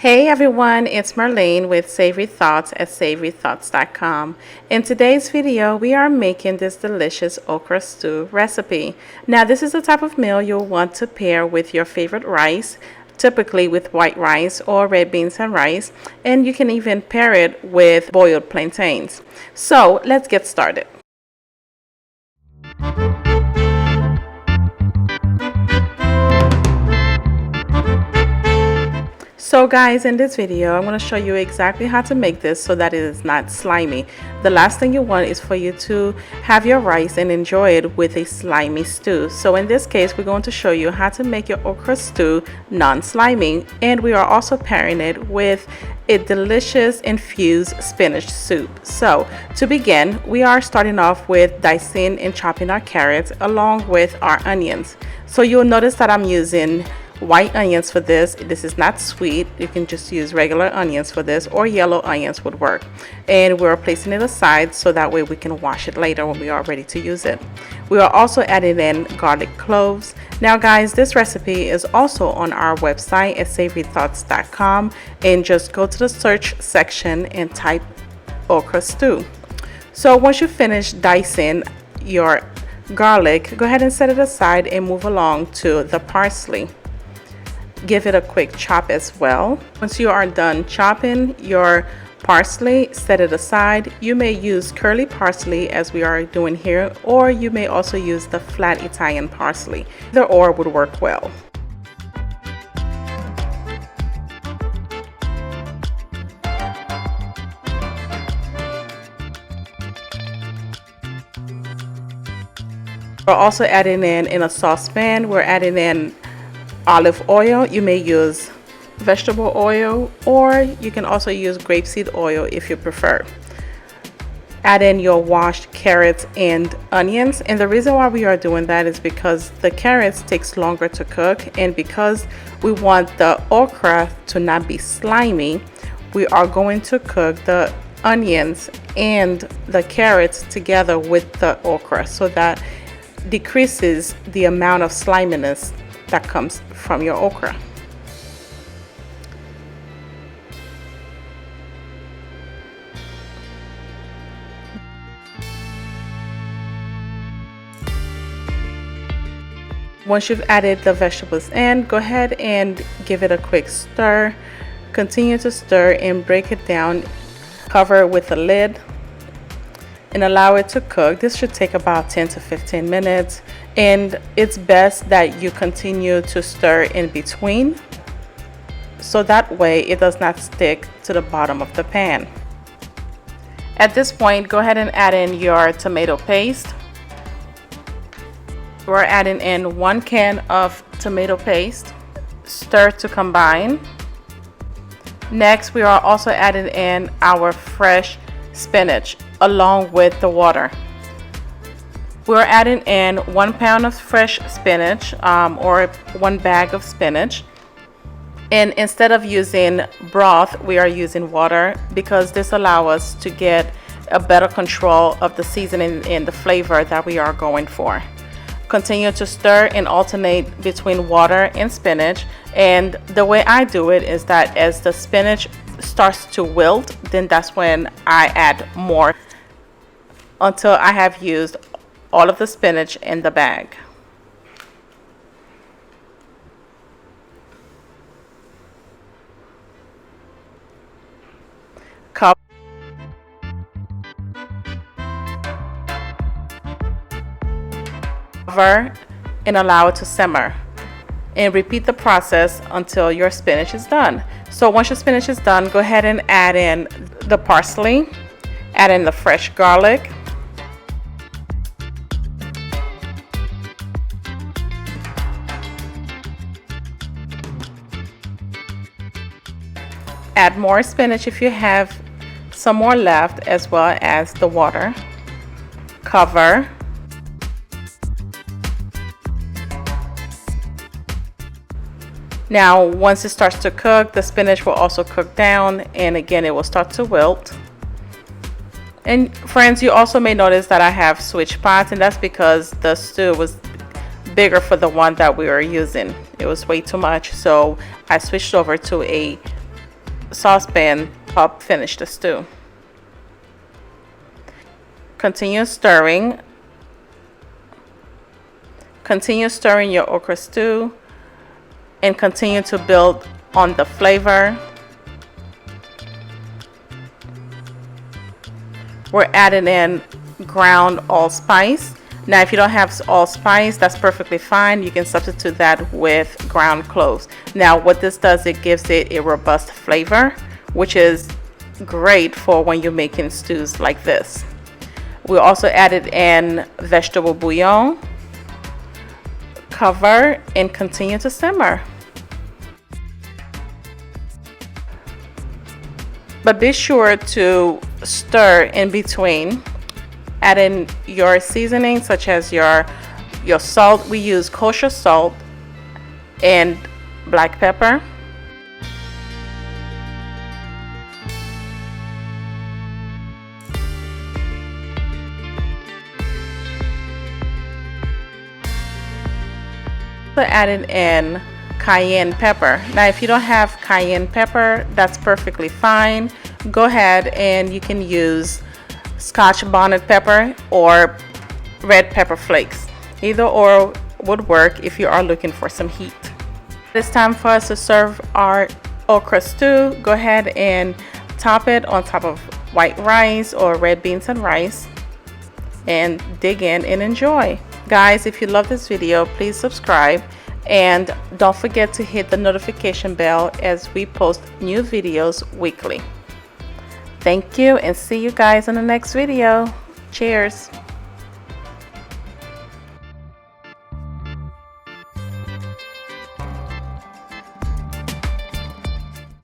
Hey everyone, it's Marlene with Savory Thoughts at savorythoughts.com. In today's video, we are making this delicious okra stew recipe. Now, this is the type of meal you'll want to pair with your favorite rice, typically with white rice or red beans and rice, and you can even pair it with boiled plantains. So, let's get started. So guys, in this video, I'm going to show you exactly how to make this so that it is not slimy. The last thing you want is for you to have your rice and enjoy it with a slimy stew. So in this case, we're going to show you how to make your okra stew non-slimy, and we are also pairing it with a delicious infused spinach soup. So to begin, we are starting off with dicing and chopping our carrots along with our onions. So you'll notice that I'm using white onions for this. This is not sweet. You can just use regular onions for this, or yellow onions would work. And we're placing it aside so that way we can wash it later when we are ready to use it. We are also adding in garlic cloves. Now guys, this recipe is also on our website at savorythoughts.com, and just go to the search section and type okra stew. So once you finish dicing your garlic, go ahead and set it aside and move along to the parsley. Give it a quick chop as well. Once you are done chopping your parsley, set it aside. You may use curly parsley as we are doing here, or you may also use the flat Italian parsley. Either or would work well. We're also adding in a saucepan, we're adding in olive oil. You may use vegetable oil, or you can also use grapeseed oil if you prefer. Add in your washed carrots and onions, and the reason why we are doing that is because the carrots takes longer to cook, and because we want the okra to not be slimy, we are going to cook the onions and the carrots together with the okra, so that decreases the amount of sliminess that comes from your okra. Once you've added the vegetables in, go ahead and give it a quick stir. Continue to stir and break it down. Cover it with a lid and allow it to cook. This should take about 10 to 15 minutes, and it's best that you continue to stir in between, so that way it does not stick to the bottom of the pan. At this point, go ahead and add in your tomato paste. We're adding in 1 can of tomato paste. Stir to combine. Next, we are also adding in our fresh spinach along with the water. We're adding in 1 pound of fresh spinach, or 1 bag of spinach, and instead of using broth, we are using water, because this allows us to get a better control of the seasoning and the flavor that we are going for. Continue to stir and alternate between water and spinach, and the way I do it is that as the spinach starts to wilt, then that's when I add more, until I have used all of the spinach in the bag. Cover and allow it to simmer, and repeat the process until your spinach is done. So once your spinach is done, go ahead and add in the parsley, add in the fresh garlic, add more spinach if you have some more left, as well as the water. Cover. Now, once it starts to cook, the spinach will also cook down, and again, it will start to wilt. And friends, you also may notice that I have switched pots, and that's because the stew was bigger for the one that we were using. It was way too much, so I switched over to a saucepan help finish the stew. Continue stirring. Continue stirring your okra stew and continue to build on the flavor. We're adding in ground allspice. Now if you don't have allspice, that's perfectly fine. You can substitute that with ground cloves. Now what this does, it gives it a robust flavor, which is great for when you're making stews like this. We also added in vegetable bouillon. Cover and continue to simmer. But be sure to stir in between. Add in your seasoning such as your salt. We use kosher salt and black pepper. So added in cayenne pepper. Now if you don't have cayenne pepper, that's perfectly fine. Go ahead and you can use Scotch bonnet pepper or red pepper flakes. Either or would work if you are looking for some heat. It's time for us to serve our okra stew. Go ahead and top it on top of white rice or red beans and rice and dig in and enjoy. Guys, if you love this video, please subscribe and don't forget to hit the notification bell as we post new videos weekly. Thank you and see you guys in the next video. Cheers.